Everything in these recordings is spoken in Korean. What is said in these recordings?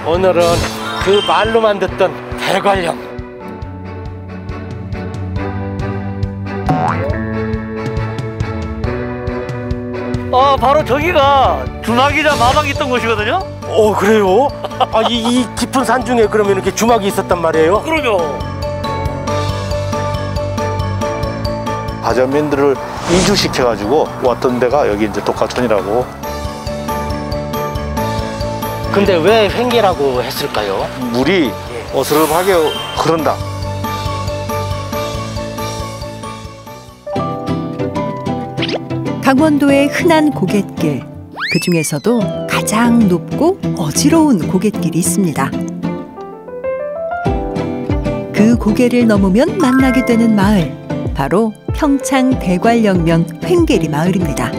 오늘은 그 말로만 듣던 대관령. 바로 저기가 주막이자 마방이 있던 곳이거든요. 그래요? 이 깊은 산 중에 그러면 이렇게 주막이 있었단 말이에요? 그럼요. 바전민들을 이주시켜가지고 왔던 데가 여기 이제 독가촌이라고. 근데 왜 횡계라고 했을까요? 물이 어스름하게 흐른다. 강원도의 흔한 고갯길, 그 중에서도 가장 높고 어지러운 고갯길이 있습니다. 그 고개를 넘으면 만나게 되는 마을, 바로 평창 대관령면 횡계리 마을입니다.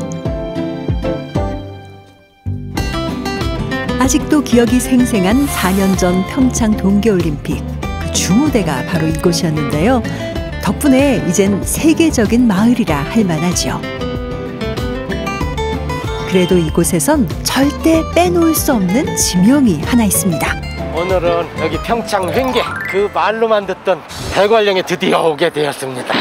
아직도 기억이 생생한 4년 전 평창 동계올림픽, 그 주무대가 바로 이곳이었는데요. 덕분에 이젠 세계적인 마을이라 할 만하죠. 그래도 이곳에선 절대 빼놓을 수 없는 지명이 하나 있습니다. 오늘은 여기 평창 횡계, 그 말로만 듣던 대관령에 드디어 오게 되었습니다.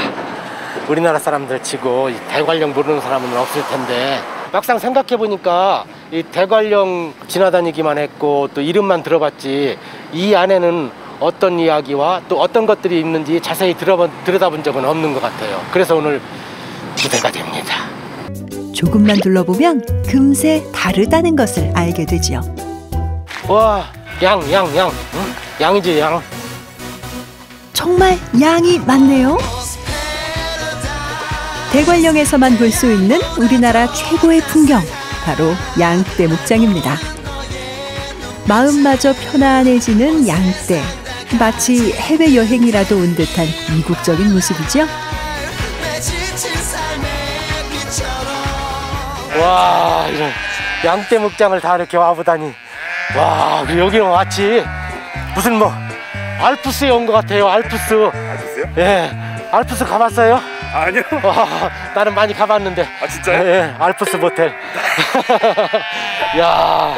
우리나라 사람들 치고 이 대관령 모르는 사람은 없을 텐데, 막상 생각해보니까 이 대관령 지나다니기만 했고 또 이름만 들어봤지 이 안에는 어떤 이야기와 또 어떤 것들이 있는지 자세히 들여다본 적은 없는 것 같아요. 그래서 오늘 기대가 됩니다. 조금만 둘러보면 금세 다르다는 것을 알게 되지요. 와, 양. 응? 양이지, 양. 정말 양이 많네요. 대관령에서만 볼 수 있는 우리나라 최고의 풍경, 바로 양떼 목장입니다. 마음마저 편안해지는 양떼, 마치 해외여행이라도 온 듯한 이국적인 모습이죠. 와, 이런 양떼 목장을 다 이렇게 와보다니. 와, 여기는 마치 무슨 알프스에 온 것 같아요. 알프스. 알프스요? 예, 알프스 가봤어요? 아니요. 나는 많이 가봤는데. 아, 진짜요? 예, 알프스 모텔. 야.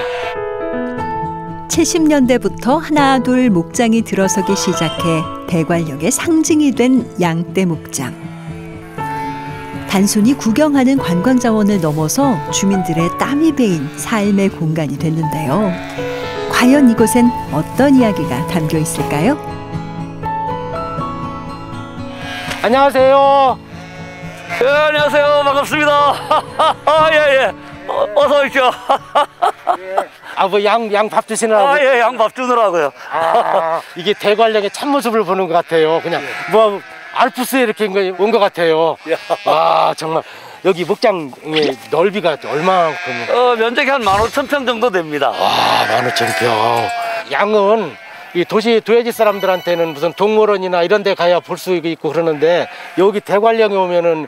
70년대부터 하나 둘 목장이 들어서기 시작해 대관령의 상징이 된 양떼 목장. 단순히 구경하는 관광자원을 넘어서 주민들의 땀이 배인 삶의 공간이 됐는데요. 과연 이곳엔 어떤 이야기가 담겨 있을까요? 안녕하세요. 예, 안녕하세요. 반갑습니다. 예. 어서 오십시오. 양 밥 드시느라고. 예, 양 밥 주느라고요. 이게 대관령의 참모습을 보는 것 같아요. 그냥 알프스에 이렇게 온 것 같아요. 와, 정말 여기 목장의 넓이가 얼마만큼? 면적이 한 15,000평 정도 됩니다. 와, 15,000평. 양은 이 도시 도예지 사람들한테는 무슨 동물원이나 이런 데 가야 볼 수 있고 그러는데, 여기 대관령에 오면은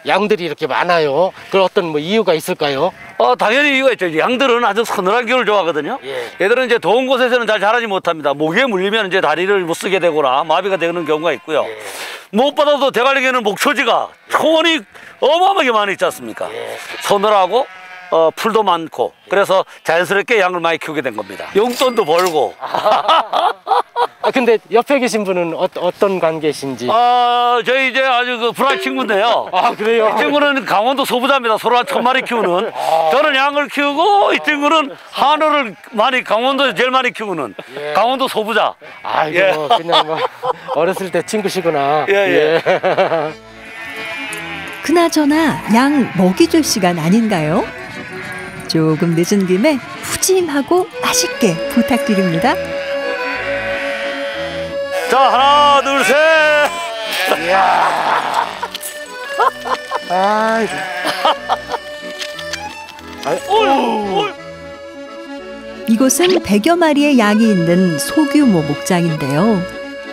양들이 이렇게 많아요. 그 어떤 이유가 있을까요? 당연히 이유가 있죠. 양들은 아주 서늘한 기운을 좋아하거든요. 얘들은 이제 더운 곳에서는 잘 자라지 못합니다. 모기에 물리면 이제 다리를 못 쓰게 되거나 마비가 되는 경우가 있고요. 무엇보다도 대관령에는 목초지가 초원이 어마어마하게 많이 있지 않습니까? 서늘하고 풀도 많고, 그래서 자연스럽게 양을 많이 키우게 된 겁니다. 용돈도 벌고. 근데 옆에 계신 분은 어떤 관계신지? 저희 이제 아주 불알 친구인데요. 그래요? 이 친구는 강원도 소부자입니다. 서로 한 1,000마리 키우는. 저는 양을 키우고, 이 친구는 한우를 강원도에서 제일 많이 키우는 강원도 소부자. 아이고, 그냥 어렸을 때 친구시구나. 예. 그나저나 양 먹이 줄 시간 아닌가요? 조금 늦은 김에 푸짐하고 맛있게 부탁드립니다. 자, 하나, 둘, 셋. 이야. 이곳은 100여 마리의 양이 있는 소규모 목장인데요.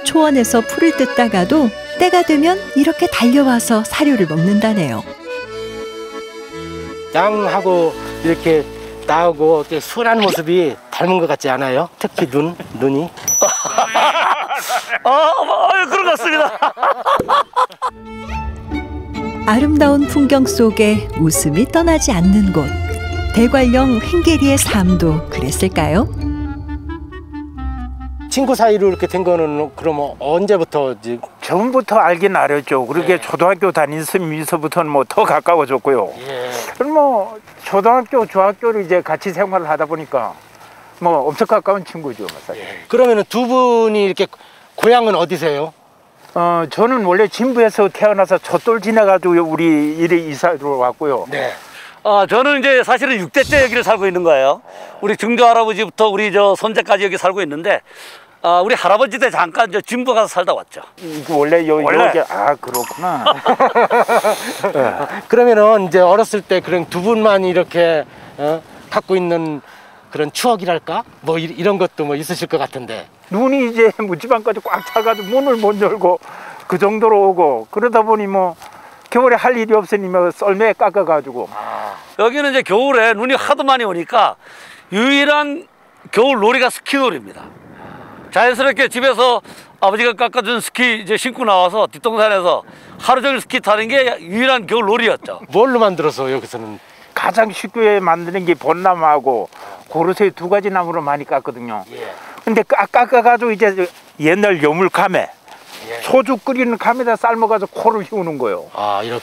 초원에서 풀을 뜯다가도 때가 되면 이렇게 달려와서 사료를 먹는다네요. 양하고 이렇게 나하고 이렇게 순한 모습이 닮은 것 같지 않아요? 특히 눈이. 그런 것 같습니다. 아름다운 풍경 속에 웃음이 떠나지 않는 곳. 대관령 횡계리의 삶도 그랬을까요? 친구 사이로 이렇게 된 거는 그럼 언제부터 이제 처음부터 알긴 알았죠. 그렇게 초등학교 다니면서부터는 뭐 더 가까워졌고요. 그럼 뭐 초등학교, 중학교를 이제 같이 생활을 하다 보니까 뭐 엄청 가까운 친구죠. 그러면은 두 분이 이렇게 고향은 어디세요? 저는 원래 진부에서 태어나서 촛돌 지나가지고 우리 이리 이사로 왔고요. 네. 저는 이제 사실은 6대째 여기를 살고 있는 거예요. 우리 증조 할아버지부터 우리 저 손자까지 여기 살고 있는데, 우리 할아버지 때 잠깐 저 진부 가서 살다 왔죠. 이거 원래 여기 그렇구나. 그러면은 이제 어렸을 때 그런 두 분만 이렇게 갖고 있는 그런 추억이랄까? 뭐 이런 것도 뭐 있으실 것 같은데. 눈이 이제 문지방까지 꽉 차가지고 문을 못 열고 그 정도로 오고 그러다 보니 뭐 겨울에 할 일이 없으니 뭐 썰매에 깎아가지고. 여기는 이제 겨울에 눈이 하도 많이 오니까 유일한 겨울 놀이가 스키놀이입니다. 자연스럽게 집에서 아버지가 깎아준 스키 이제 신고 나와서 뒷동산에서 하루 종일 스키 타는 게 유일한 겨울 놀이였죠. 뭘로 만들어서 여기서는? 가장 쉽게 만드는 게 벚나무하고 고르쇠 두 가지 나무로 많이 깎거든요. 근데 깎아가지고 이제 옛날 여물감에 소주 끓이는 감에다 삶아가지고 코를 휘우는 거예요.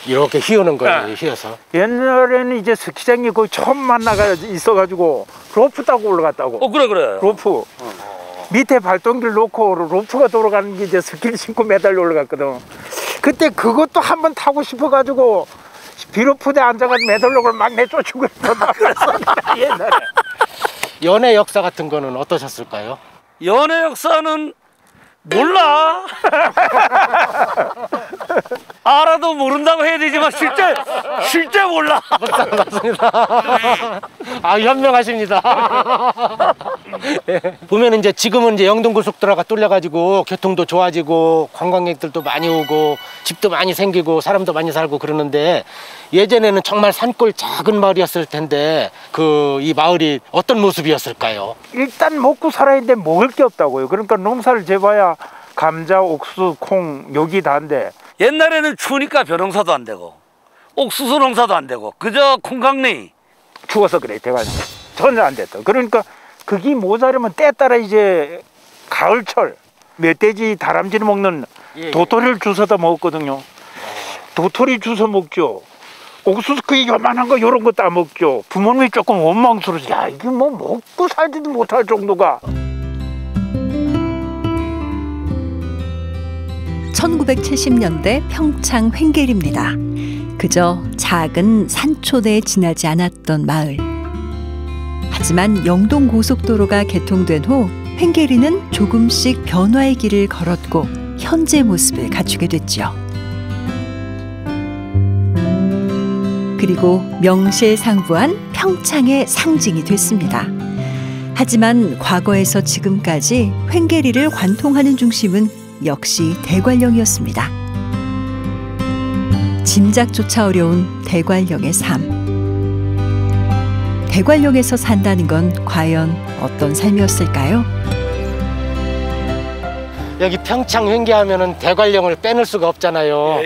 이렇게 휘우는 거예요. 휘어서. 옛날에는 이제 스키장이 거의 처음 만나가 있어가지고 로프 타고 올라갔다고. 그래. 로프. 밑에 발동기를 놓고 로프가 돌아가는 게 이제 스키를 신고 매달려 올라갔거든. 그때 그것도 한번 타고 싶어가지고 비로프대 앉아가지고 매달려고 막 내쫓고 그랬습니다. 옛날에. 연애 역사 같은 거는 어떠셨을까요? 연애 역사는 몰라. 알아도 모른다고 해야 되지만 실제 몰라. 맞습니다. 현명하십니다. 보면 이제 지금은 이제 영동고속도로가 뚫려가지고 교통도 좋아지고 관광객들도 많이 오고 집도 많이 생기고 사람도 많이 살고 그러는데, 예전에는 정말 산골 작은 마을이었을 텐데 이 마을이 어떤 모습이었을까요? 일단 먹고 살아야 되는데 먹을 게 없다고요. 그러니까 농사를 재봐야 감자, 옥수, 콩 여기 다인데, 옛날에는 추우니까 벼농사도 안 되고 옥수수 농사도 안 되고 그저 콩강냉이. 추워서 그래. 대관령 전혀 안 됐다. 그러니까 그게 모자르면 때 따라 이제 가을철 멧돼지 다람쥐를 먹는 도토리를 주워다 먹었거든요. 도토리 주워 먹죠. 옥수수 그 요만한 거 요런 거 따먹죠. 부모님이 조금 원망스러워서 야 이게 뭐 먹고 살지도 못할 정도가. 1970년대 평창 횡계리입니다. 그저 작은 산초대에 지나지 않았던 마을. 하지만 영동고속도로가 개통된 후 횡계리는 조금씩 변화의 길을 걸었고 현재 모습을 갖추게 됐죠. 그리고 명실상부한 평창의 상징이 됐습니다. 하지만 과거에서 지금까지 횡계리를 관통하는 중심은 역시 대관령이었습니다. 짐작조차 어려운 대관령의 삶. 대관령에서 산다는 건 과연 어떤 삶이었을까요? 여기 평창 횡계하면은 대관령을 빼놓을 수가 없잖아요.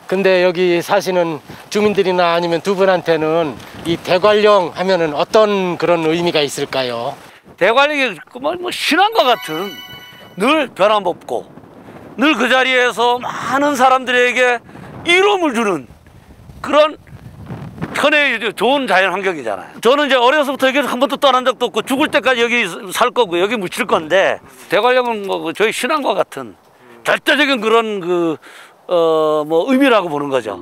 근데 여기 사시는 주민들이나 아니면 두 분한테는 이 대관령 하면은 어떤 그런 의미가 있을까요? 대관령이 뭐 신앙과 같은, 늘 변함없고 늘 그 자리에서 많은 사람들에게 이로움을 주는 그런 편의 좋은 자연 환경이잖아요. 저는 이제 어려서부터 여기 한 번도 떠난 적도 없고 죽을 때까지 여기 살 거고 여기 묻힐 건데, 대관령은 뭐 저희 신앙과 같은 절대적인 그런 뭐 의미라고 보는 거죠.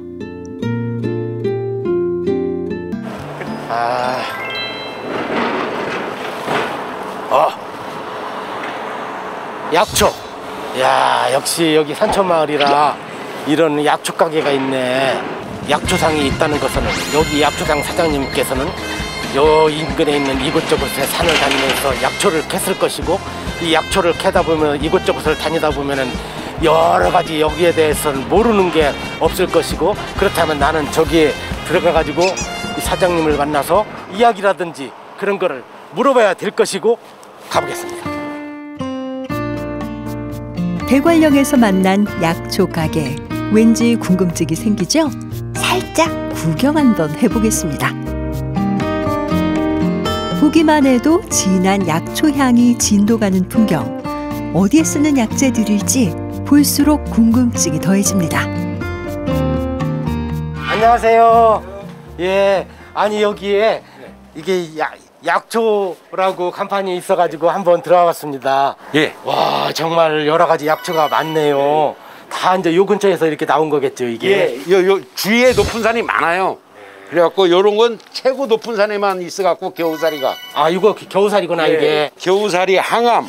약초. 야, 역시 여기 산촌마을이라 이런 약초 가게가 있네. 약초상이 있다는 것은 여기 약초상 사장님께서는 요 인근에 있는 이곳저곳에 산을 다니면서 약초를 캤을 것이고, 이 약초를 캐다 보면 이곳저곳을 다니다 보면은 여러 가지 여기에 대해서는 모르는 게 없을 것이고, 그렇다면 나는 저기에 들어가 가지고 사장님을 만나서 이야기라든지 그런 거를 물어봐야 될 것이고 가보겠습니다. 대관령에서 만난 약초 가게. 왠지 궁금증이 생기죠? 살짝 구경 한번 해보겠습니다. 보기만 해도 진한 약초 향이 진도가는 풍경. 어디에 쓰는 약재들일지 볼수록 궁금증이 더해집니다. 안녕하세요. 예, 아니 여기에 이게 약초라고 간판이 있어가지고 한번 들어왔습니다. 예. 와, 정말 여러 가지 약초가 많네요. 다 이제 요 근처에서 이렇게 나온 거겠죠, 이게. 예. 요 주위에 높은 산이 많아요. 그래갖고 요런 건 최고 높은 산에만 있어갖고 겨우살이가. 아, 이거 겨우살이구나, 이게. 겨우살이 항암,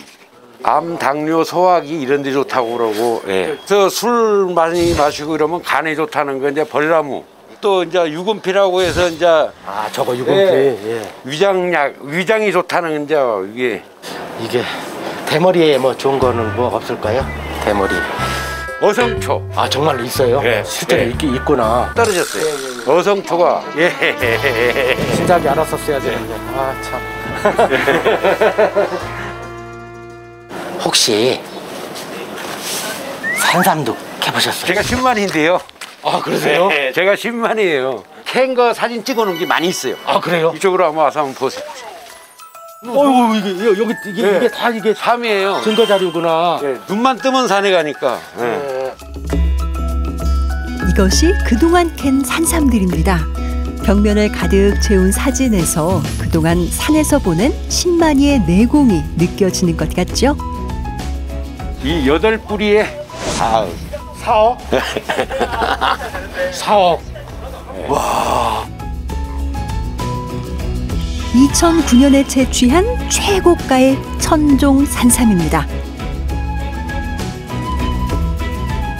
암, 당뇨, 소화기 이런 데 좋다고 그러고. 예. 저 술 많이 마시고 이러면 간에 좋다는 거 이제 벌나무. 또 이제 유금피라고 해서 이제 아, 저거 유금피. 예. 위장이 좋다는 이제 이게 대머리에 뭐 좋은 거는 뭐 없을까요? 대머리. 어성초. 아, 정말로 있어요? 예. 실제로 예. 있구나. 떨어졌어요. 어성초가. 예. 진작에 알았었어야 되는데. 아, 참. 혹시 산삼도 캐보셨어요? 제가 10만인데요. 아, 그러세요? 네, 제가 10만이에요. 캔 거 사진 찍어놓은 게 많이 있어요. 아, 그래요? 이쪽으로 한번 와서 한번 보세요. 어이구, 이게 다 이게 삼이에요. 증거 자료구나. 네, 눈만 뜨면 산에 가니까. 네. 이것이 그동안 캔 산삼들입니다. 벽면을 가득 채운 사진에서 그동안 산에서 보낸 10만이의 내공이 느껴지는 것 같죠? 이 8뿌리에 4억. 4억? 4억. 와. 2009년에 채취한 최고가의 천종 산삼입니다.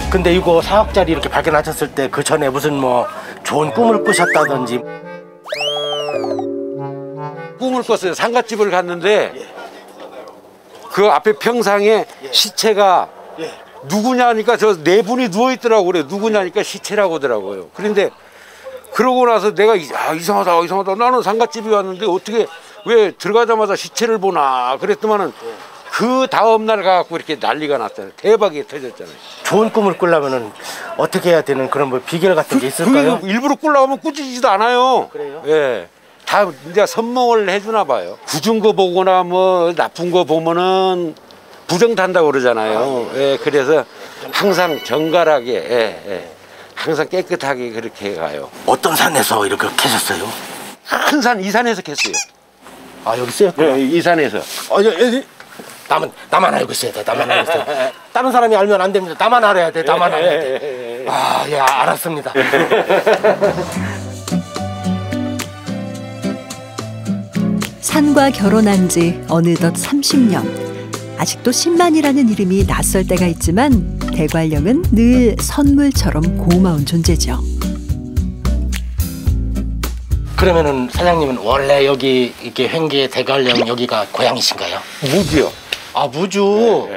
근데 이거 4억짜리 이렇게 발견하셨을 때 그 전에 무슨 뭐 좋은 꿈을 꾸셨다든지. 꿈을 꿨어요. 상갓집을 갔는데 그 앞에 평상에 시체가 누구냐니까 저 4분이 누워있더라고. 그래. 누구냐니까 시체라고 하더라고요. 그런데 그러고 나서 내가 이상하다. 나는 상갓집에 왔는데 어떻게 왜 들어가자마자 시체를 보나 그랬더만은 그 다음날 가갖고 이렇게 난리가 났잖아요. 대박이 터졌잖아요. 좋은 꿈을 꾸려면은 어떻게 해야 되는 그런 뭐 비결 같은 게 있을까요? 일부러 꾸려가면 꾸짖지도 않아요. 그래요? 예. 다 이제 선몽을 해주나 봐요. 굳은 거 보거나 뭐 나쁜 거 보면은 부정 탄다고 그러잖아요. 예. 그래서 항상 정갈하게, 항상 깨끗하게 그렇게 가요. 어떤 산에서 이렇게 캐셨어요? 큰 산, 이 산에서 캤어요. 아, 여기 쓰였구나. 예, 이 산에서. 나만 알고 있어야 돼. 나만 알고 있어야 돼. 다른 사람이 알면 안 됩니다. 나만 알아야 돼. 나만 알아야 돼. 아, 예, 알았습니다. 산과 결혼한 지 어느덧 30년. 아직도 10만이라는 이름이 낯설 때가 있지만 대관령은 늘 선물처럼 고마운 존재죠. 그러면은 사장님은 원래 여기 이렇게 횡계 대관령 여기가 고향이신가요? 무지요. 아, 무주.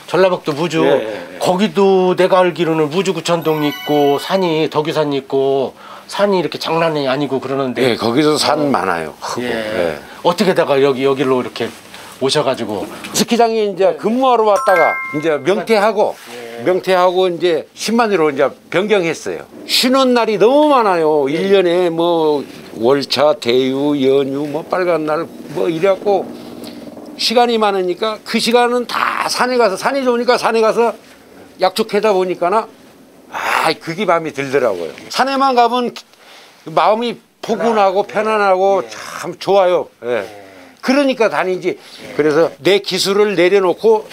전라북도 무주. 거기도 내가 알기로는 무주구천동 있고 산이 덕유산 있고 산이 이렇게 장난이 아니고 그러는데. 예, 거기서 산 많아요. 크고. 예. 어떻게다가 여기로 이렇게 오셔가지고. 스키장에 이제 근무하러 왔다가 이제 명퇴하고 이제 10만으로 이제 변경했어요. 쉬는 날이 너무 많아요. 1년에 뭐 월차, 대유, 연휴, 뭐 빨간 날 뭐 이래갖고 시간이 많으니까 그 시간은 다 산에 가서 산이 좋으니까 산에 가서 약초 캐다 보니까나 그게 마음에 들더라고요. 산에만 가면 마음이 포근하고 편안하고 참 좋아요. 예. 그러니까 다니지. 그래서 내 기술을 내려놓고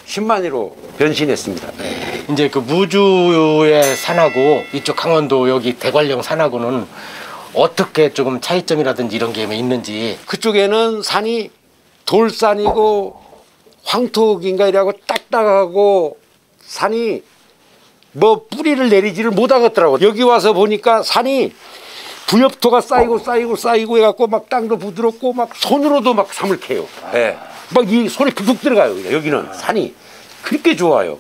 10만이로 변신했습니다. 이제 그 무주의 산하고 이쪽 강원도 여기 대관령 산하고는 어떻게 조금 차이점이라든지 이런 게 있는지. 그쪽에는 산이 돌산이고 황토인가 이라고 딱딱하고 산이 뭐 뿌리를 내리지를 못하겠더라고. 여기 와서 보니까 산이 부엽토가 쌓이고 해갖고 막 땅도 부드럽고 막 손으로도 막 삼을 캐요. 예. 막 이 손에 푹푹 들어가요. 여기는 산이 그렇게 좋아요.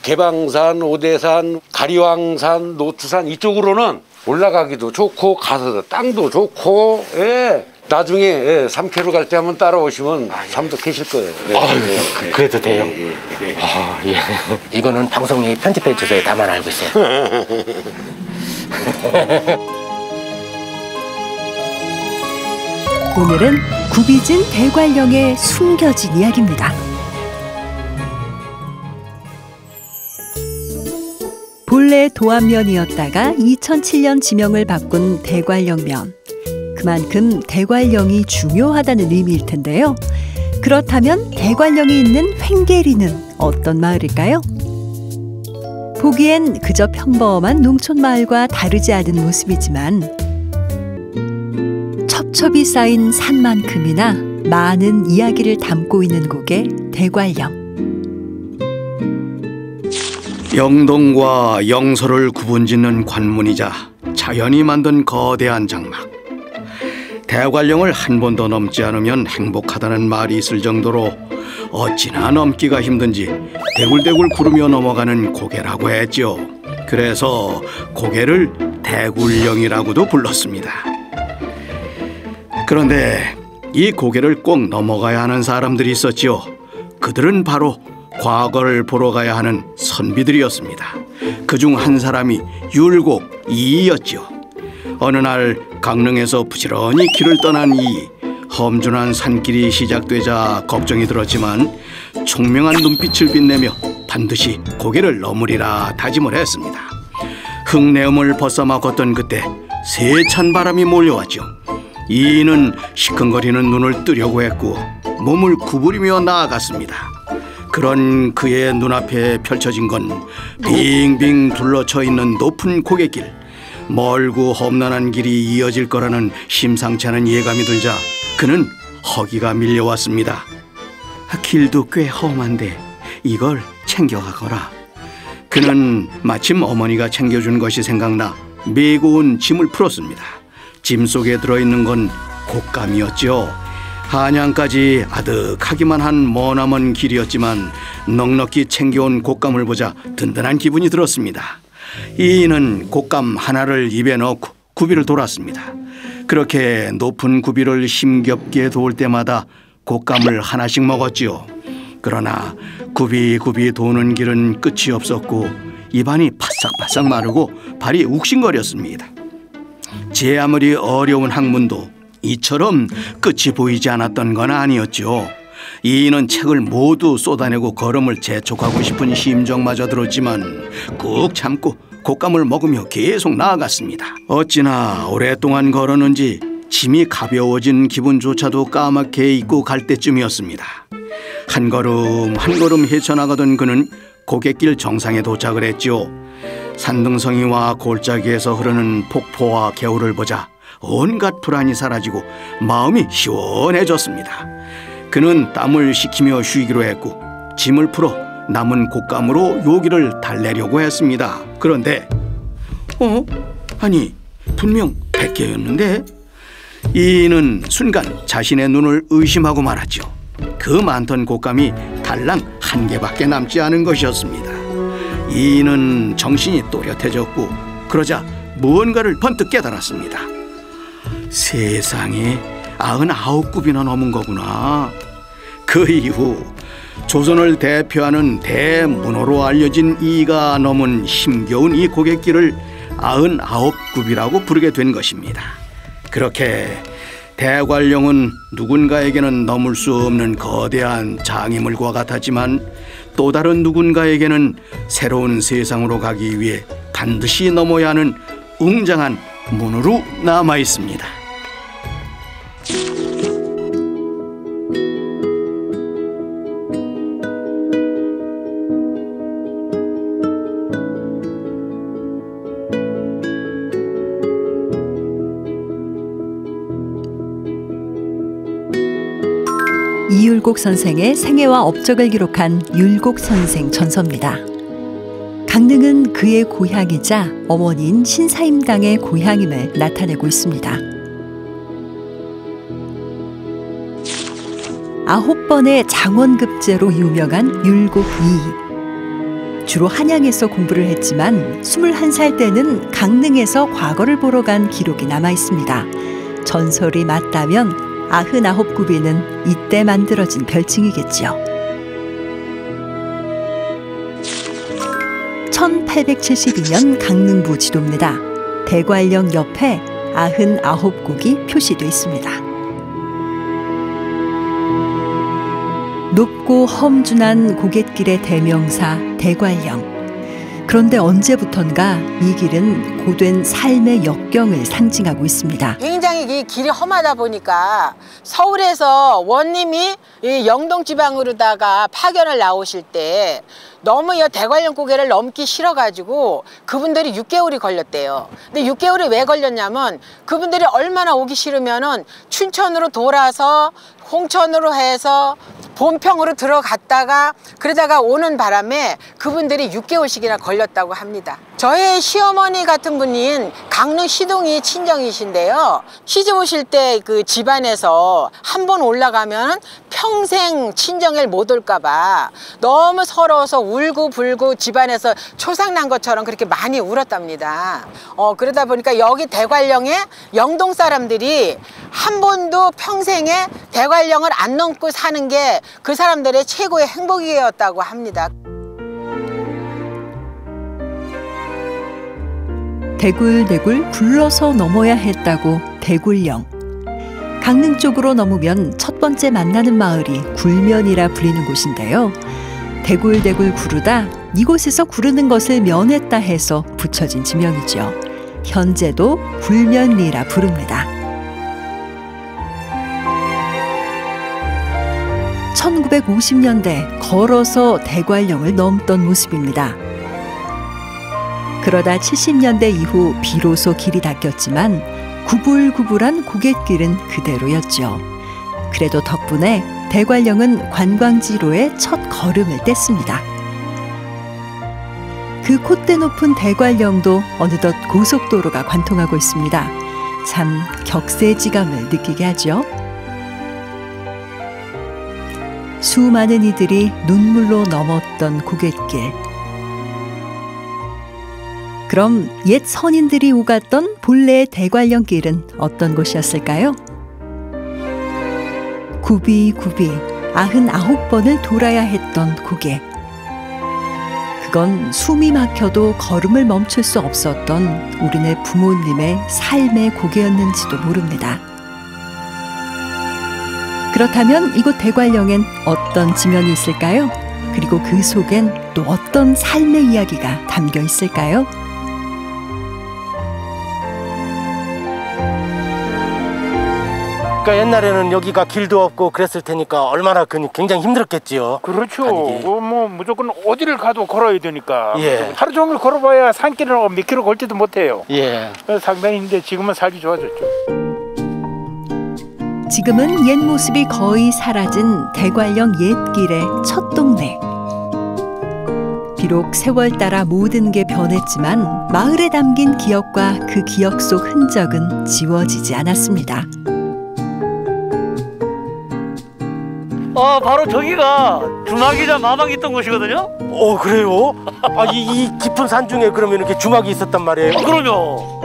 개방산, 오대산, 가리왕산, 노투산 이쪽으로는 올라가기도 좋고 가서 땅도 좋고 예. 나중에 3km 갈 때 한번 따라오시면 잠도 계실 거예요. 그래도 돼요. 이거는 방송에 편집해 주세요. 다만 알고 있어요. 오늘은 굽이진 대관령의 숨겨진 이야기입니다. 본래 도안면이었다가 2007년 지명을 바꾼 대관령면. 그만큼 대관령이 중요하다는 의미일 텐데요. 그렇다면 대관령이 있는 횡계리는 어떤 마을일까요? 보기엔 그저 평범한 농촌 마을과 다르지 않은 모습이지만 첩첩이 쌓인 산만큼이나 많은 이야기를 담고 있는 곳의 대관령. 영동과 영서를 구분짓는 관문이자 자연이 만든 거대한 장막. 대관령을 한 번도 넘지 않으면 행복하다는 말이 있을 정도로 어찌나 넘기가 힘든지 대굴대굴 구르며 넘어가는 고개라고 했죠. 그래서 고개를 대굴령이라고도 불렀습니다. 그런데 이 고개를 꼭 넘어가야 하는 사람들이 있었죠. 그들은 바로 과거를 보러 가야 하는 선비들이었습니다. 그중 한 사람이 율곡 이이였죠. 어느 날 강릉에서 부지런히 길을 떠난 이 험준한 산길이 시작되자 걱정이 들었지만 총명한 눈빛을 빛내며 반드시 고개를 넘으리라 다짐을 했습니다. 흙내음을 벗삼아 걷던 그때 세찬 바람이 몰려왔죠. 이인은 시큰거리는 눈을 뜨려고 했고 몸을 구부리며 나아갔습니다. 그런 그의 눈앞에 펼쳐진 건 빙빙 둘러쳐 있는 높은 고갯길. 멀고 험난한 길이 이어질 거라는 심상치 않은 예감이 들자 그는 허기가 밀려왔습니다. 길도 꽤 험한데 이걸 챙겨가거라. 그는 마침 어머니가 챙겨준 것이 생각나 메고 온 짐을 풀었습니다. 짐 속에 들어있는 건 곶감이었죠. 한양까지 아득하기만 한 머나먼 길이었지만 넉넉히 챙겨온 곶감을 보자 든든한 기분이 들었습니다. 이인은 곶감 하나를 입에 넣고 구비를 돌았습니다. 그렇게 높은 구비를 힘겹게 도울 때마다 곶감을 하나씩 먹었지요. 그러나 구비 도는 길은 끝이 없었고 입안이 바싹바싹 마르고 발이 욱신거렸습니다. 제 아무리 어려운 학문도 이처럼 끝이 보이지 않았던 건 아니었죠. 이인은 책을 모두 쏟아내고 걸음을 재촉하고 싶은 심정마저 들었지만 꾹 참고 곶감을 먹으며 계속 나아갔습니다. 어찌나 오랫동안 걸었는지 짐이 가벼워진 기분조차도 까맣게 잊고 갈 때쯤이었습니다. 한 걸음 한 걸음 헤쳐나가던 그는 고갯길 정상에 도착을 했죠. 산등성이와 골짜기에서 흐르는 폭포와 개울을 보자 온갖 불안이 사라지고 마음이 시원해졌습니다. 그는 땀을 식히며 쉬기로 했고 짐을 풀어 남은 곶감으로 요기를 달래려고 했습니다. 그런데 아니 분명 100개였는데 이인은 순간 자신의 눈을 의심하고 말았죠. 그 많던 곶감이 달랑 1개밖에 남지 않은 것이었습니다. 이인은 정신이 또렷해졌고 그러자 무언가를 번뜩 깨달았습니다. 세상에 99굽이나 넘은 거구나. 그 이후 조선을 대표하는 대문호로 알려진 이가 넘은 힘겨운 이 고갯길을 99굽이라고 부르게 된 것입니다. 그렇게 대관령은 누군가에게는 넘을 수 없는 거대한 장애물과 같았지만 또 다른 누군가에게는 새로운 세상으로 가기 위해 반드시 넘어야 하는 웅장한 문으로 남아 있습니다. 이율곡 선생의 생애와 업적을 기록한 율곡 선생 전서입니다. 강릉은 그의 고향이자 어머니인 신사임당의 고향임을 나타내고 있습니다. 9번의 장원급제로 유명한 율곡 이. 주로 한양에서 공부를 했지만 21살 때는 강릉에서 과거를 보러 간 기록이 남아 있습니다. 전설이 맞다면 99구비는 이때 만들어진 별칭이겠죠. 1872년 강릉부 지도입니다. 대관령 옆에 99곡이 표시되어 있습니다. 높고 험준한 고갯길의 대명사 대관령. 그런데 언제부턴가 이 길은 고된 삶의 역경을 상징하고 있습니다. 굉장히 이 길이 험하다 보니까 서울에서 원님이 이 영동 지방으로다가 파견을 나오실 때 너무 이 대관령 고개를 넘기 싫어가지고 그분들이 6개월이 걸렸대요. 근데 6개월이 왜 걸렸냐면 그분들이 얼마나 오기 싫으면은 춘천으로 돌아서 홍천으로 해서 본평으로 들어갔다가 그러다가 오는 바람에 그분들이 6개월씩이나 걸렸다고 합니다. 저의 시어머니 같은 분인 강릉 시동이 친정이신데요. 시집 오실 때 그 집안에서 한 번 올라가면 평생 친정을 못 올까봐 너무 서러워서 울고불고 집안에서 초상난 것처럼 그렇게 많이 울었답니다. 그러다 보니까 여기 대관령에 영동 사람들이 한 번도 평생에 대관령을 안 넘고 사는 게 그 사람들의 최고의 행복이었다고 합니다. 대굴대굴 굴러서 넘어야 했다고 대굴령. 강릉 쪽으로 넘으면 첫 번째 만나는 마을이 굴면이라 불리는 곳인데요. 대굴대굴 구르다 이곳에서 구르는 것을 면했다 해서 붙여진 지명이죠. 현재도 굴면리라 부릅니다. 1950년대 걸어서 대관령을 넘던 모습입니다. 그러다 70년대 이후 비로소 길이 닦였지만 구불구불한 고갯길은 그대로였죠. 그래도 덕분에 대관령은 관광지로의 첫 걸음을 뗐습니다. 그 콧대 높은 대관령도 어느덧 고속도로가 관통하고 있습니다. 참 격세지감을 느끼게 하죠. 수많은 이들이 눈물로 넘었던 고갯길. 그럼 옛 선인들이 오갔던 본래의 대관령길은 어떤 곳이었을까요? 굽이굽이 99번을 돌아야 했던 고개. 그건 숨이 막혀도 걸음을 멈출 수 없었던 우리네 부모님의 삶의 고개였는지도 모릅니다. 그렇다면 이곳 대관령엔 어떤 지면이 있을까요? 그리고 그 속엔 또 어떤 삶의 이야기가 담겨 있을까요? 그러니까 옛날에는 여기가 길도 없고 그랬을 테니까 얼마나 굉장히 힘들었겠지요. 그렇죠. 다니기. 뭐 무조건 어디를 가도 걸어야 되니까. 예. 하루 종일 걸어봐야 산길을 몇 킬로 걸지도 못해요. 예. 상당히 힘든데 지금은 살기 좋아졌죠. 지금은 옛 모습이 거의 사라진 대관령 옛길의 첫 동네. 비록 세월 따라 모든 게 변했지만 마을에 담긴 기억과 그 기억 속 흔적은 지워지지 않았습니다. 바로 저기가 주막이자 마방이 있던 곳이거든요. 그래요? 이 깊은 산 중에 그러면 이렇게 주막이 있었단 말이에요? 그럼요.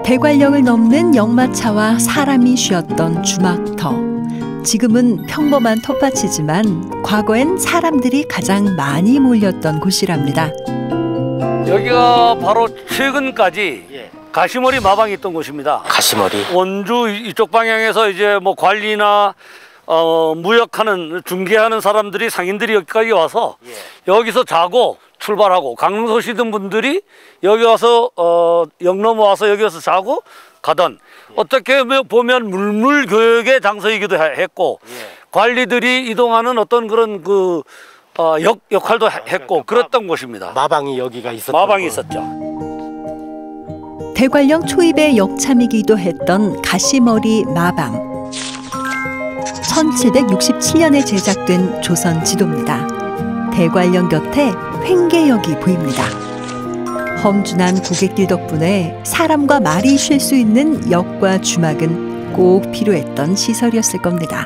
대관령을 넘는 역마차와 사람이 쉬었던 주막터. 지금은 평범한 텃밭이지만 과거엔 사람들이 가장 많이 몰렸던 곳이랍니다. 여기가 바로 최근까지 가시머리 마방이 있던 곳입니다. 가시머리. 원주 이쪽 방향에서 이제 뭐 관리나 무역하는 중개하는 사람들이 상인들이 여기까지 와서 여기서 자고 출발하고 강릉 오시던 분들이 여기 와서 역 넘어와서 여기 와서 자고 가던 어떻게 보면 물물교역의 장소이기도 했고 관리들이 이동하는 어떤 그런 그 역할도 했고 그랬던 곳입니다. 마방이 여기가 있었던 마방이 곳. 있었죠. 대관령 초입의 역참이기도 했던 가시머리 마방. 1767년에 제작된 조선 지도입니다. 대관령 곁에 횡계역이 보입니다. 험준한 고갯길 덕분에 사람과 말이 쉴 수 있는 역과 주막은 꼭 필요했던 시설이었을 겁니다.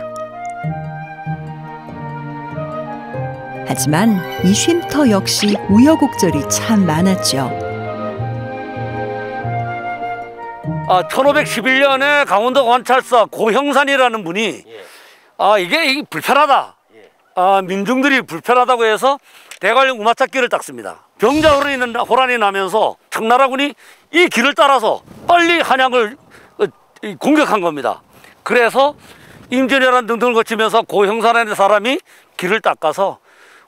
하지만 이 쉼터 역시 우여곡절이 참 많았죠. 1511년에 강원도 관찰사 고형산이라는 분이 이게 불편하다. 민중들이 불편하다고 해서 대관령 우마찾기를 닦습니다. 병자 호란이 나면서 청나라군이 이 길을 따라서 빨리 한양을 공격한 겁니다. 그래서 임진왜란 등등을 거치면서 고형산이라는 사람이 길을 닦아서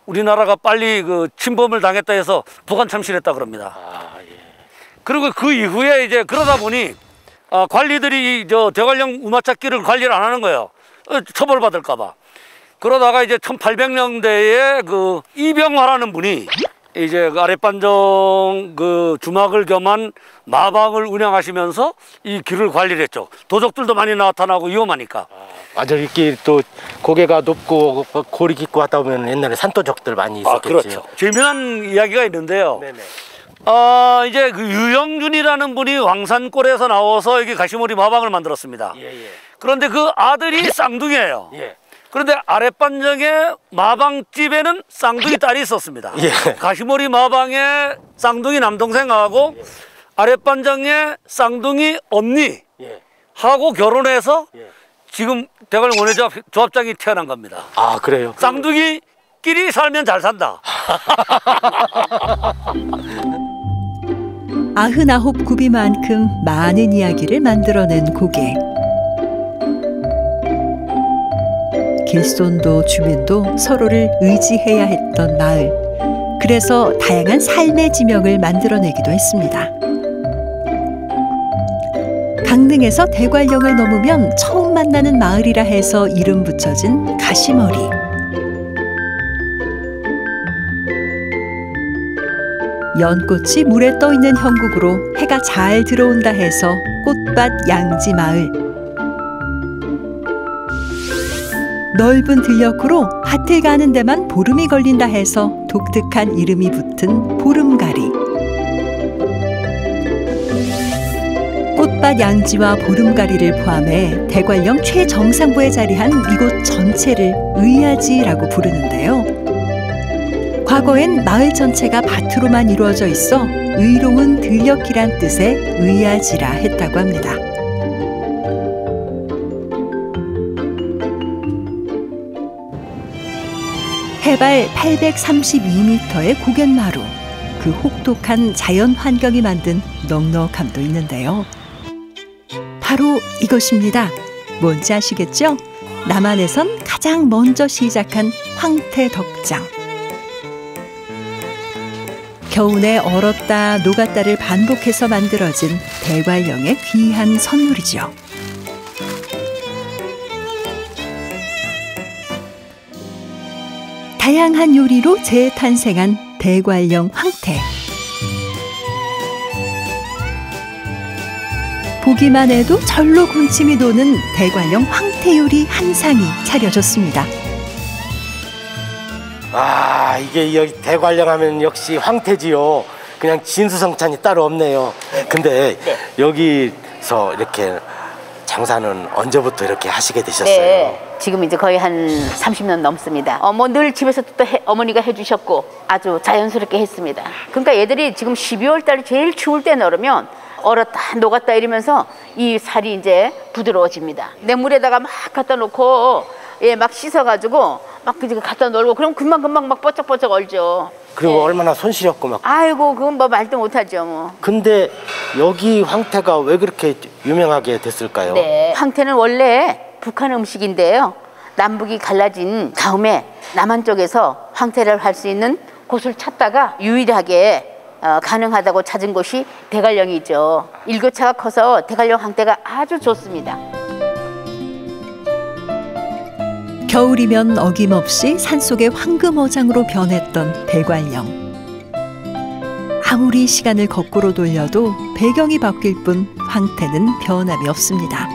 우리나라가 빨리 그 침범을 당했다 해서 북한 참신했다 그럽니다. 그리고 그 이후에 이제 그러다 보니 관리들이 저 대관령 우마찾기를 관리를 안 하는 거예요. 처벌받을까 봐. 그러다가 이제 1800년대에 그 이병화라는 분이 이제 그 아랫반정 그 주막을 겸한 마방을 운영하시면서 이 길을 관리를 했죠. 도적들도 많이 나타나고 위험하니까. 맞아, 이렇게 또 고개가 높고 골이 깊고 하다 보면 옛날에 산도적들 많이 있었겠지. 그렇죠. 재미난 이야기가 있는데요. 네네. 이제 그 유영준이라는 분이 황산골에서 나와서 여기 가시머리 마방을 만들었습니다. 그런데 그 아들이 쌍둥이에요. 그런데 아랫반정의 마방집에는 쌍둥이 딸이 있었습니다. 가시머리 마방의 쌍둥이 남동생하고 아랫반정의 쌍둥이 언니하고 결혼해서 지금 대관령 원예조합장이 태어난 겁니다. 아, 그래요? 쌍둥이끼리 살면 잘 산다. 99굽이만큼 많은 이야기를 만들어낸 고개. 길손도 주민도 서로를 의지해야 했던 마을. 그래서 다양한 삶의 지명을 만들어내기도 했습니다. 강릉에서 대관령을 넘으면 처음 만나는 마을이라 해서 이름 붙여진 가시머리. 연꽃이 물에 떠있는 형국으로 해가 잘 들어온다 해서 꽃밭 양지마을. 넓은 들녘으로 밭을 가는 데만 보름이 걸린다 해서 독특한 이름이 붙은 보름가리. 꽃밭 양지와 보름가리를 포함해 대관령 최정상부에 자리한 이곳 전체를 의야지라고 부르는데요. 과거엔 마을 전체가 밭으로만 이루어져 있어 의로운 들녘이란 뜻의 의야지라 했다고 합니다. 해발 832m의 고갯마루, 그 혹독한 자연 환경이 만든 넉넉함도 있는데요. 바로 이것입니다. 뭔지 아시겠죠? 남한에선 가장 먼저 시작한 황태덕장. 겨우내 얼었다 녹았다를 반복해서 만들어진 대관령의 귀한 선물이죠. 다양한 요리로 재탄생한 대관령 황태. 보기만 해도 절로 군침이 도는 대관령 황태 요리 한 상이 차려졌습니다. 아, 이게 여기 대관령 하면 역시 황태지요. 그냥 진수성찬이 따로 없네요. 근데 여기서 이렇게 장사는 언제부터 이렇게 하시게 되셨어요? 네, 지금 이제 거의 한 30년 넘습니다. 뭐 늘 집에서 또 어머니가 해주셨고 아주 자연스럽게 했습니다. 그러니까 얘들이 지금 12월 달에 제일 추울 때 넣으면 얼었다 녹았다 이러면서 이 살이 이제 부드러워집니다. 냉물에다가 막 갖다 놓고 막 씻어가지고 막 그냥 갖다 놀고 그럼 금방 막 뽀짝뽀짝 얼죠. 그리고 얼마나 손시렵고 막. 아이고 그건 뭐 말도 못하죠 뭐. 근데 여기 황태가 왜 그렇게 유명하게 됐을까요? 네, 황태는 원래 북한 음식인데요. 남북이 갈라진 다음에 남한 쪽에서 황태를 할 수 있는 곳을 찾다가 유일하게 가능하다고 찾은 곳이 대관령이죠. 일교차가 커서 대관령 황태가 아주 좋습니다. 겨울이면 어김없이 산속의 황금어장으로 변했던 대관령. 아무리 시간을 거꾸로 돌려도 배경이 바뀔 뿐 황태는 변함이 없습니다.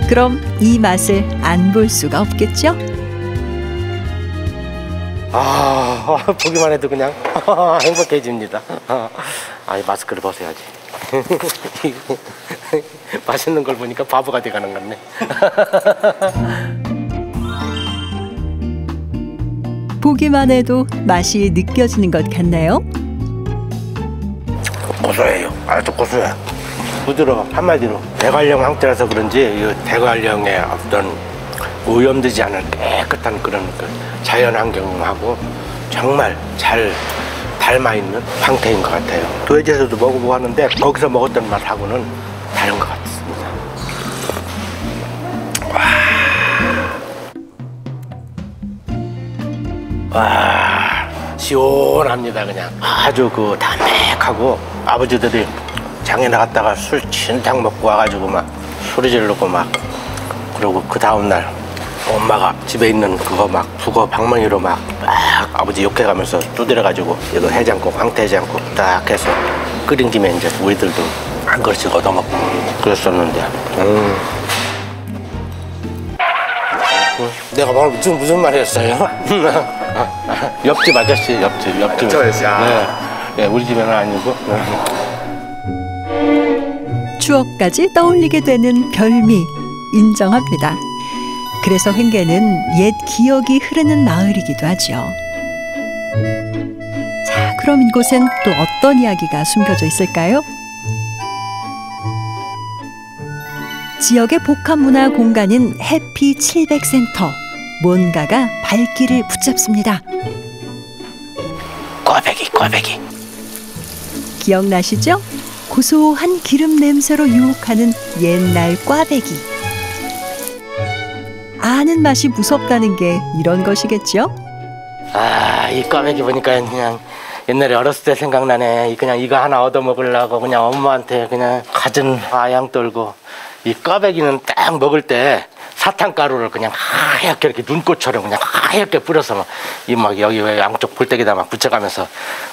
그럼 이 맛을 안 볼 수가 없겠죠? 보기만 해도 그냥 행복해집니다. 이 마스크를 벗어야지. 맛있는 걸 보니까 바보가 돼가는 것 같네. 보기만 해도 맛이 느껴지는 것 같네요. 고소해요. 아주 고소해. 부드러워. 한마디로 대관령 황태라서 그런지 이 대관령의 어떤 오염되지 않은 깨끗한 그런 그 자연 환경하고 정말 잘 닮아 있는 황태인 것 같아요. 도해지에서도 먹어보고 하는데 거기서 먹었던 맛하고는 다른 것 같습니다. 와, 시원합니다. 그냥 아주 그 담백하고, 아버지들이 장에 나갔다가 술 진탕 먹고 와가지고 막 소리 지르고 막, 그리고 그 다음날 엄마가 집에 있는 그거 막 북어 방망이로 막 아버지 욕해가면서 두드려가지고 이거 해장국, 황태 해장국 딱 해서 끓인 김에 이제 우리들도 한 그릇씩 얻어먹고 그랬었는데. 내가 방금 무슨 말 했어요? 옆집 아저씨, 옆집 아저씨. 네, 우리 집에는 아니고. 추억까지 떠올리게 되는 별미 인정합니다. 그래서 횡계는 옛 기억이 흐르는 마을이기도 하죠. 자, 그럼 이곳엔 또 어떤 이야기가 숨겨져 있을까요? 지역의 복합문화 공간인 해피 700센터. 뭔가가 발길을 붙잡습니다. 꽈배기. 기억나시죠? 고소한 기름 냄새로 유혹하는 옛날 꽈배기. 아는 맛이 무섭다는 게 이런 것이겠죠? 아, 이 꽈배기 보니까 그냥 옛날에 어렸을 때 생각나네. 그냥 이거 하나 얻어 먹으려고 그냥 엄마한테 그냥 갖은 아양 떨고. 이 꽈배기는 딱 먹을 때 사탕가루를 그냥 하얗게 이렇게 눈꽃처럼 그냥 하얗게 뿌려서 이 막 여기 양쪽 볼때기다 막 붙여가면서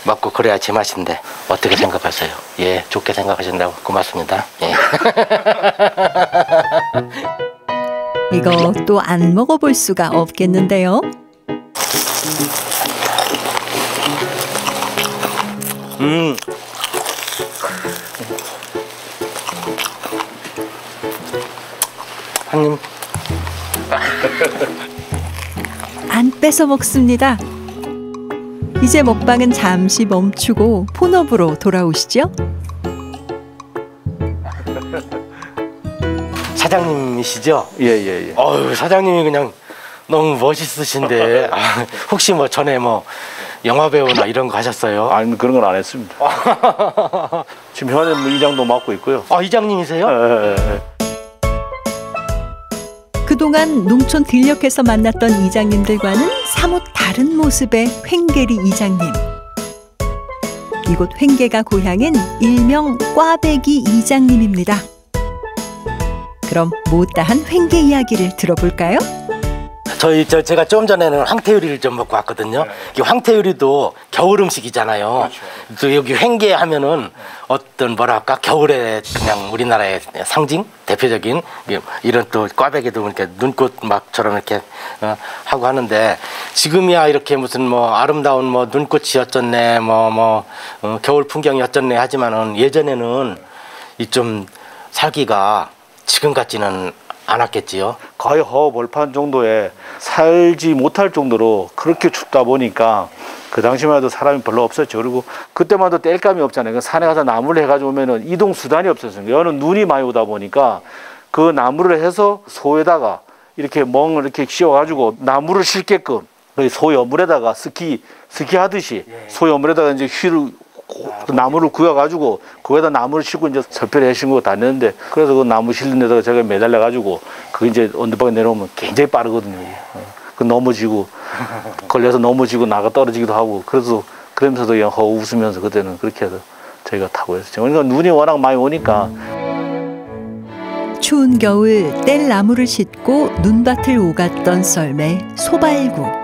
먹고 그래야 제맛인데 어떻게 생각하세요? 예, 좋게 생각하신다고 고맙습니다. 예. 이거 또 안 먹어볼 수가 없겠는데요. 형님. 안 뺏어 먹습니다. 이제 먹방은 잠시 멈추고 본업으로 돌아오시죠. 사장님이시죠? 예. 어휴, 사장님이 그냥 너무 멋있으신데. 아, 혹시 뭐 전에 뭐 영화 배우나 이런 거 하셨어요? 아니, 그런 건 안 했습니다. 지금 현재 뭐 이장도 맡고 있고요. 아, 이장님이세요? 예. 그동안 농촌 들녘에서 만났던 이장님들과는 사뭇 다른 모습의 횡계리 이장님. 이곳 횡계가 고향인 일명 꽈배기 이장님입니다. 그럼 못다한 횡계 이야기를 들어볼까요? 제가 좀 전에는 황태요리를 좀 먹고 왔거든요. 이 황태요리도 겨울 음식이잖아요. 또 여기 횡계 하면은 어떤 뭐랄까 겨울에 그냥 우리나라의 상징 대표적인 이런 또 꽈배기도 이렇게 눈꽃 막처럼 이렇게 하고 하는데 지금이야 이렇게 무슨 뭐 아름다운 뭐 눈꽃이 어쩌네 겨울 풍경이 어쩌네 하지만은 예전에는 이 좀 살기가 지금 같지는 않았겠지요. 거의 허벌판 정도에 살지 못할 정도로 그렇게 춥다 보니까 그 당시만 해도 사람이 별로 없었죠. 그리고 그때만 해도 땔감이 없잖아요. 산에 가서 나무를 해가지고 오면은 이동 수단이 없었어요. 여는 눈이 많이 오다 보니까 그 나무를 해서 소에다가 이렇게 멍을 이렇게 씌워가지고 나무를 실게끔 소 여물에다가 스키 하듯이 소 여물에다가 이제 그 나무를 구워가지고 거기다 나무를 싣고 이제 설표를 해신고 다녔는데 그래서 그 나무 실는 데다가 제가 매달려가지고 그게 이제 언덕방에 내려오면 굉장히 빠르거든요. 그 넘어지고 걸려서 넘어지고 나가 떨어지기도 하고 그러면서도 그냥 웃으면서 그때는 그렇게 해서 저희가 타고 했었죠. 그러니까 눈이 워낙 많이 오니까. 추운 겨울 뗄 나무를 싣고 눈밭을 오갔던 썰매 소발구.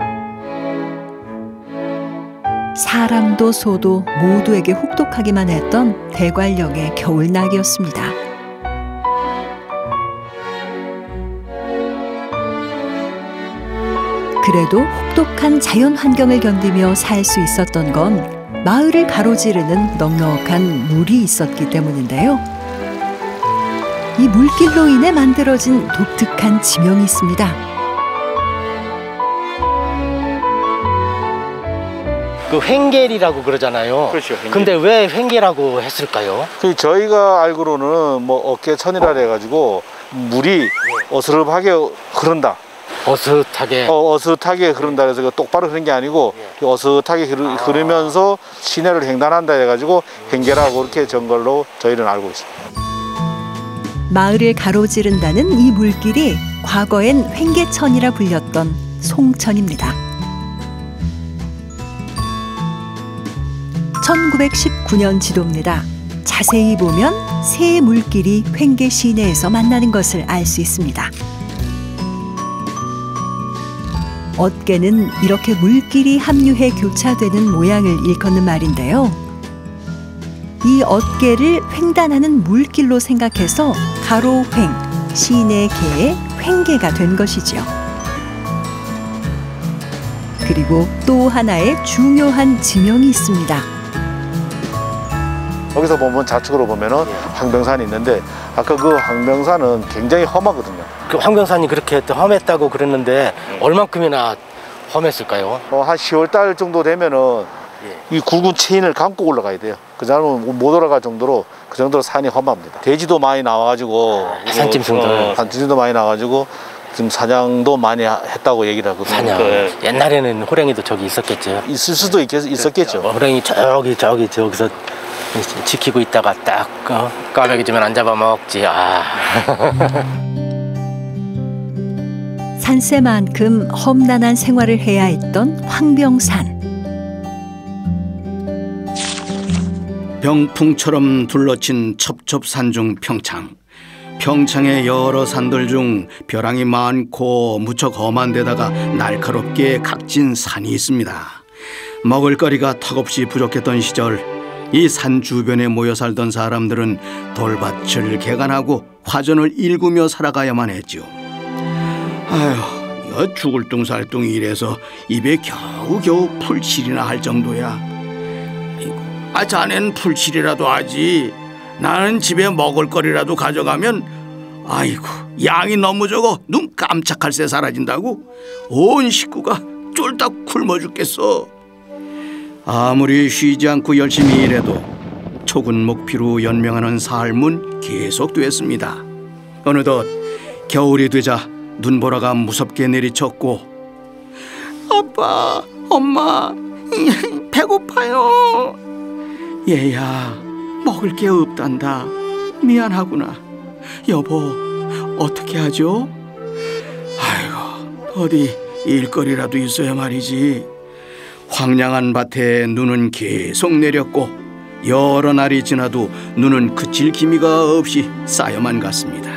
사람도 소도 모두에게 혹독하기만 했던 대관령의 겨울나기였습니다. 그래도 혹독한 자연 환경을 견디며 살 수 있었던 건 마을을 가로지르는 넉넉한 물이 있었기 때문인데요. 이 물길로 인해 만들어진 독특한 지명이 있습니다. 그 횡계리라고 그러잖아요. 그렇죠, 횡계. 근데 왜 횡계라고 했을까요? 저희가 알기로는 뭐 어깨천이라 해가지고 물이 어스름하게 흐른다. 어슷하게. 어슷하게 흐른다 그래서 똑바로 흐르는 게 아니고 어슷하게 흐르면서 시내를 횡단한다 해가지고 횡계라고 그렇게 전 걸로 저희는 알고 있습니다. 마을을 가로지른다는 이 물길이 과거엔 횡계천이라 불렸던 송천입니다. 1919년 지도입니다. 자세히 보면 세 물길이 횡계 시내에서 만나는 것을 알 수 있습니다. 얻개는 이렇게 물길이 합류해 교차되는 모양을 일컫는 말인데요. 이 얻개를 횡단하는 물길로 생각해서 가로횡, 시내 개의 횡계가 된 것이죠. 그리고 또 하나의 중요한 지명이 있습니다. 여기서 보면 좌측으로 보면은 황병산이 있는데 아까 그 황병산은 굉장히 험하거든요. 그 황병산이 그렇게 험했다고 그랬는데 얼만큼이나 험했을까요? 한 10월 달 정도 되면은 이 굵은 체인을 감고 올라가야 돼요. 그 사람은 못 올라갈 정도로 그 정도로 산이 험합니다. 돼지도 많이 나와가지고 산짐승들. 산짐승도 많이 나와가지고 지금 사냥도 많이 했다고 얘기를 하거든요. 사냥. 옛날에는 호랭이도 저기 있었겠죠. 있을 수도 있었겠죠. 호랭이 저기서 지키고 있다가 딱 까마귀 주면 안 잡아먹지. 산세만큼 험난한 생활을 해야 했던 황병산. 병풍처럼 둘러친 첩첩산중 평창. 평창의 여러 산들 중 벼랑이 많고 무척 험한 데다가 날카롭게 각진 산이 있습니다. 먹을거리가 턱없이 부족했던 시절 이 산 주변에 모여 살던 사람들은 돌밭을 개간하고 화전을 일구며 살아가야만 했죠. 아휴, 죽을 둥살둥 이래서 입에 겨우겨우 풀칠이나 할 정도야. 자넨 풀칠이라도 하지. 나는 집에 먹을거리라도 가져가면 아이고 양이 너무 적어 눈 깜짝할 새 사라진다고 온 식구가 쫄딱 굶어 죽겠어. 아무리 쉬지 않고 열심히 일해도 초군 목피로 연명하는 삶은 계속됐습니다. 어느덧 겨울이 되자 눈보라가 무섭게 내리쳤고 아빠, 엄마, 배고파요. 얘야, 먹을 게 없단다. 미안하구나. 여보, 어떻게 하죠? 아이고, 어디 일거리라도 있어야 말이지. 황량한 밭에 눈은 계속 내렸고 여러 날이 지나도 눈은 그칠 기미가 없이 쌓여만 갔습니다.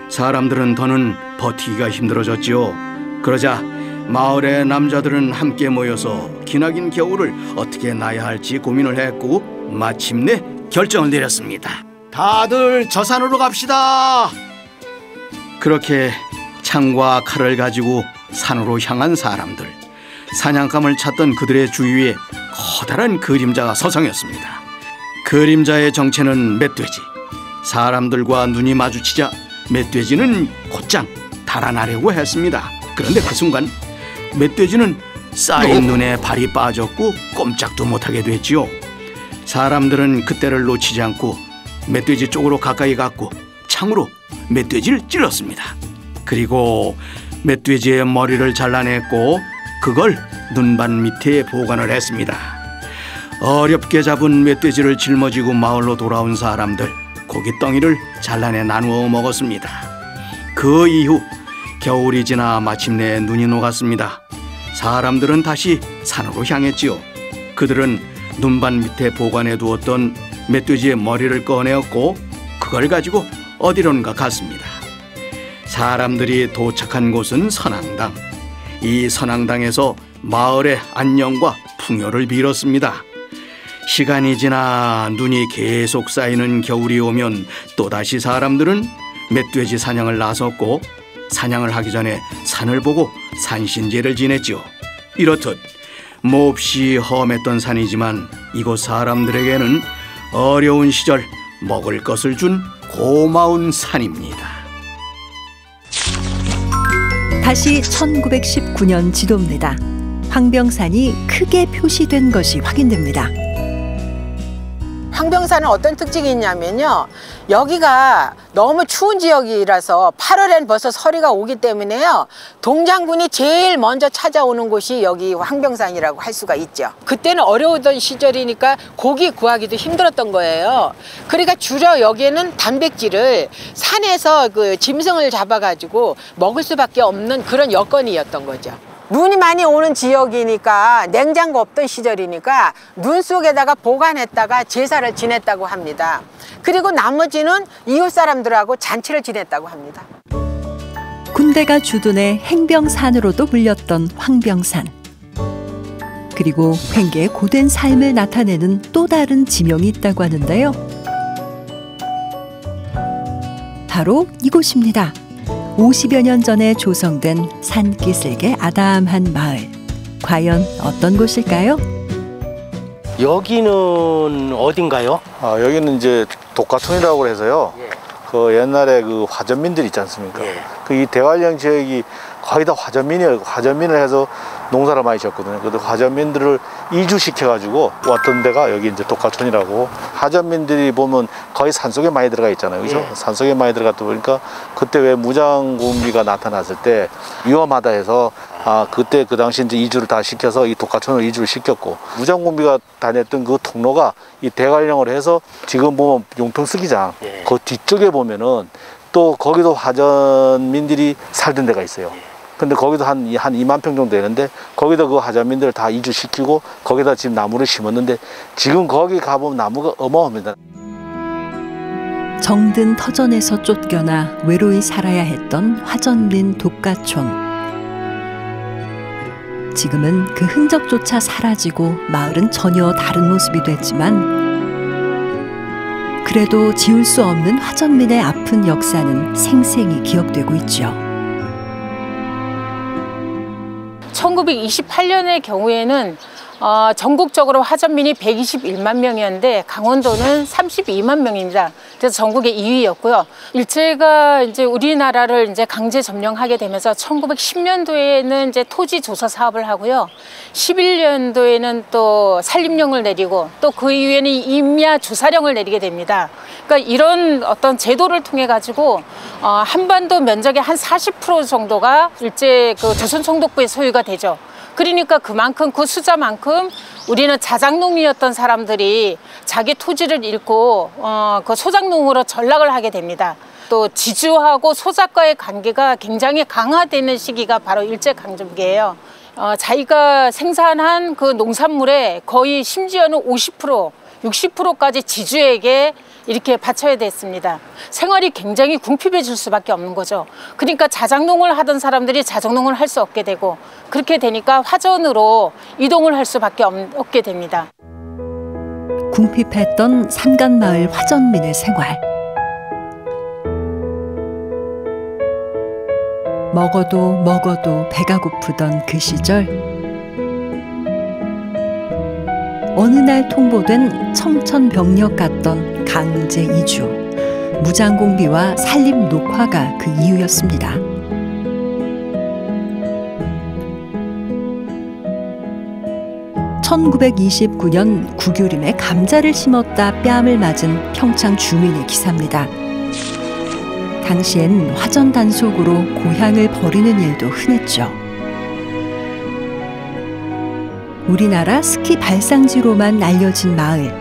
사람들은 더는 버티기가 힘들어졌죠. 그러자 마을의 남자들은 함께 모여서 기나긴 겨울을 어떻게 나야 할지 고민을 했고 마침내 결정을 내렸습니다. 다들 저 산으로 갑시다. 그렇게 창과 칼을 가지고 산으로 향한 사람들. 사냥감을 찾던 그들의 주위에 커다란 그림자가 서성였습니다. 그림자의 정체는 멧돼지. 사람들과 눈이 마주치자 멧돼지는 곧장 달아나려고 했습니다. 그런데 그 순간 멧돼지는 쌓인 눈에 발이 빠졌고 꼼짝도 못하게 됐지요. 사람들은 그때를 놓치지 않고 멧돼지 쪽으로 가까이 갔고 창으로 멧돼지를 찔렀습니다. 그리고 멧돼지의 머리를 잘라냈고 그걸 눈반 밑에 보관을 했습니다. 어렵게 잡은 멧돼지를 짊어지고 마을로 돌아온 사람들 고깃덩이를 잘라내 나누어 먹었습니다. 그 이후 겨울이 지나 마침내 눈이 녹았습니다. 사람들은 다시 산으로 향했지요. 그들은 눈반 밑에 보관해 두었던 멧돼지의 머리를 꺼내었고 그걸 가지고 어디론가 갔습니다. 사람들이 도착한 곳은 선앙당. 이 선앙당에서 마을의 안녕과 풍요를 빌었습니다. 시간이 지나 눈이 계속 쌓이는 겨울이 오면 또다시 사람들은 멧돼지 사냥을 나섰고 사냥을 하기 전에 산을 보고 산신제를 지냈죠. 이렇듯 몹시 험했던 산이지만 이곳 사람들에게는 어려운 시절 먹을 것을 준 고마운 산입니다. 다시 1919년 지도입니다. 황병산이 크게 표시된 것이 확인됩니다. 황병산은 어떤 특징이 있냐면요, 여기가 너무 추운 지역이라서 8월엔 벌써 서리가 오기 때문에요, 동장군이 제일 먼저 찾아오는 곳이 여기 황병산이라고 할 수가 있죠. 그때는 어려웠던 시절이니까 고기 구하기도 힘들었던 거예요. 그러니까 주로 여기에는 단백질을 산에서 그 짐승을 잡아가지고 먹을 수밖에 없는 그런 여건이었던 거죠. 눈이 많이 오는 지역이니까 냉장고 없던 시절이니까 눈 속에다가 보관했다가 제사를 지냈다고 합니다. 그리고 나머지는 이웃 사람들하고 잔치를 지냈다고 합니다. 군대가 주둔해 행병산으로도 불렸던 황병산. 그리고 횡계의 고된 삶을 나타내는 또 다른 지명이 있다고 하는데요. 바로 이곳입니다. 50여 년 전에 조성된 산기슭의 아담한 마을. 과연 어떤 곳일까요? 여기는 어딘가요? 여기는 이제 독가촌이라고 해서요. 그 옛날에 그 화전민들 있지 않습니까? 그 이 대관령 지역이 거의 다 화전민을 해서 농사를 많이 지었거든요. 그래서 화전민들을 이주시켜가지고 왔던 데가 여기 이제 독가촌이라고. 화전민들이 보면 거의 산속에 많이 들어가 있잖아요. 그죠? 산속에 많이 들어갔다 보니까 그때 왜 무장군비가 나타났을 때 위험하다 해서 그때 그 당시 이제 이주를 다 시켜서 이 독가촌을 이주를 시켰고, 무장군비가 다녔던 그 통로가 이 대관령을 해서 지금 보면 용평 스키장 그 뒤쪽에 보면은 또 거기도 화전민들이 살던 데가 있어요. 근데 거기도 한 2만 평 정도 되는데 거기다 그 화전민들을 다 이주시키고 거기다 지금 나무를 심었는데 지금 거기 가보면 나무가 어마어마합니다. 정든 터전에서 쫓겨나 외로이 살아야 했던 화전민 독가촌. 지금은 그 흔적조차 사라지고 마을은 전혀 다른 모습이 됐지만 그래도 지울 수 없는 화전민의 아픈 역사는 생생히 기억되고 있죠. 1928년의 경우에는 전국적으로 화전민이 121만 명이었는데 강원도는 32만 명입니다. 그래서 전국의 2위였고요. 일제가 이제 우리나라를 이제 강제 점령하게 되면서 1910년도에는 이제 토지 조사 사업을 하고요. 11년도에는 또 산림령을 내리고 또 그 이후에는 임야 조사령을 내리게 됩니다. 그러니까 이런 어떤 제도를 통해 가지고 한반도 면적의 한 40% 정도가 일제 그 조선총독부의 소유가 되죠. 그러니까 그만큼 그 숫자만큼 우리는 자작농이었던 사람들이 자기 토지를 잃고 그 소작농으로 전락을 하게 됩니다. 또 지주하고 소작과의 관계가 굉장히 강화되는 시기가 바로 일제강점기예요. 자기가 생산한 그 농산물에 거의 심지어는 50%, 60%까지 지주에게 이렇게 바쳐야 됐습니다. 생활이 굉장히 궁핍해질 수밖에 없는 거죠. 그러니까 자작농을 하던 사람들이 자작농을 할 수 없게 되고 그렇게 되니까 화전으로 이동을 할 수밖에 없게 됩니다. 궁핍했던 산간마을 화전민의 생활. 먹어도 배가 고프던 그 시절. 어느 날 통보된 청천벽력 같던 강제 이주, 무장공비와 산림 녹화가 그 이유였습니다. (1929년) 구교림에 감자를 심었다 뺨을 맞은 평창 주민의 기사입니다. 당시엔 화전 단속으로 고향을 버리는 일도 흔했죠. 우리나라 스키 발상지로만 알려진 마을.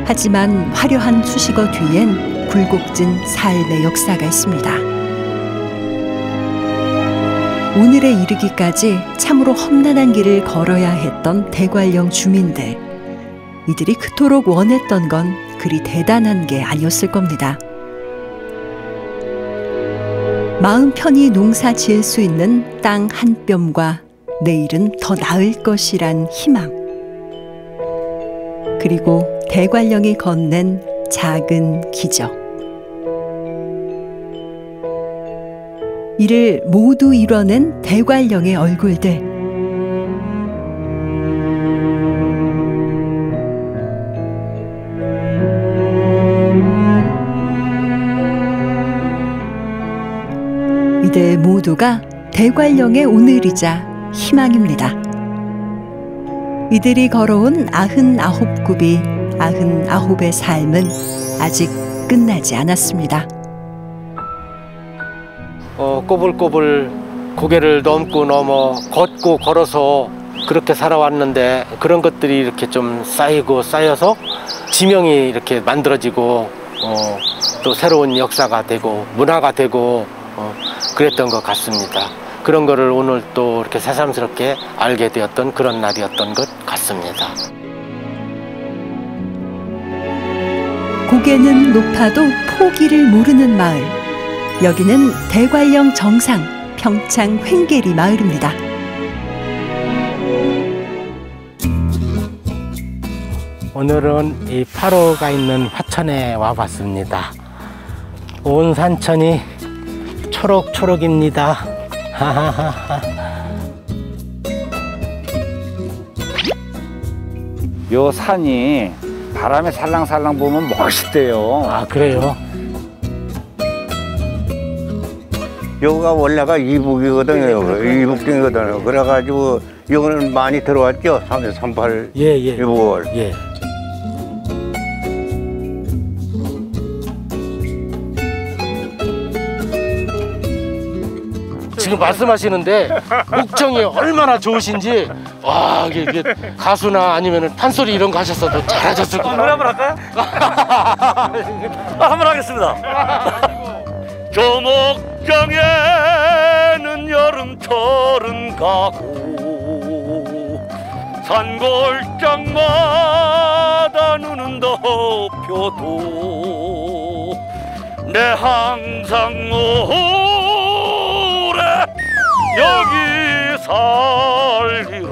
하지만 화려한 수식어 뒤엔 굴곡진 삶의 역사가 있습니다. 오늘에 이르기까지 참으로 험난한 길을 걸어야 했던 대관령 주민들. 이들이 그토록 원했던 건 그리 대단한 게 아니었을 겁니다. 마음 편히 농사 지을 수 있는 땅 한 뼘과 내일은 더 나을 것이란 희망. 그리고 대관령이 건넨 작은 기적. 이를 모두 이뤄낸 대관령의 얼굴들. 이들 모두가 대관령의 오늘이자 희망입니다. 이들이 걸어온 99굽이 99의 삶은 아직 끝나지 않았습니다. 꼬불꼬불 고개를 넘고 넘어 걷고 걸어서 그렇게 살아왔는데 그런 것들이 이렇게 좀 쌓이고 쌓여서 지명이 이렇게 만들어지고 또 새로운 역사가 되고 문화가 되고 그랬던 것 같습니다. 그런 거를 오늘 또 이렇게 새삼스럽게 알게 되었던 그런 날이었던 것 같습니다. 고개는 높아도 포기를 모르는 마을. 여기는 대관령 정상 평창 횡계리 마을입니다. 오늘은 이 8호가 있는 화천에 와봤습니다. 온 산천이 초록초록입니다. 요 산이 바람에 살랑살랑 보면 멋있대요. 아, 그래요? 여기가 원래가 이북이거든요. 이북등이거든요. 그래가지고 여기는 많이 들어왔죠. 338, 예. 6월. 예. 지금 말씀하시는데 목청이 얼마나 좋으신지 와 이게 가수나 아니면 판소리 이런 거 하셨어도 잘하셨을 거예요. 노래 한번 할까요? 한번 하겠습니다. 저 목장에는 여름철은 가고 산골장마다 누는 덮여도 내 항상 오래 여기 살리라.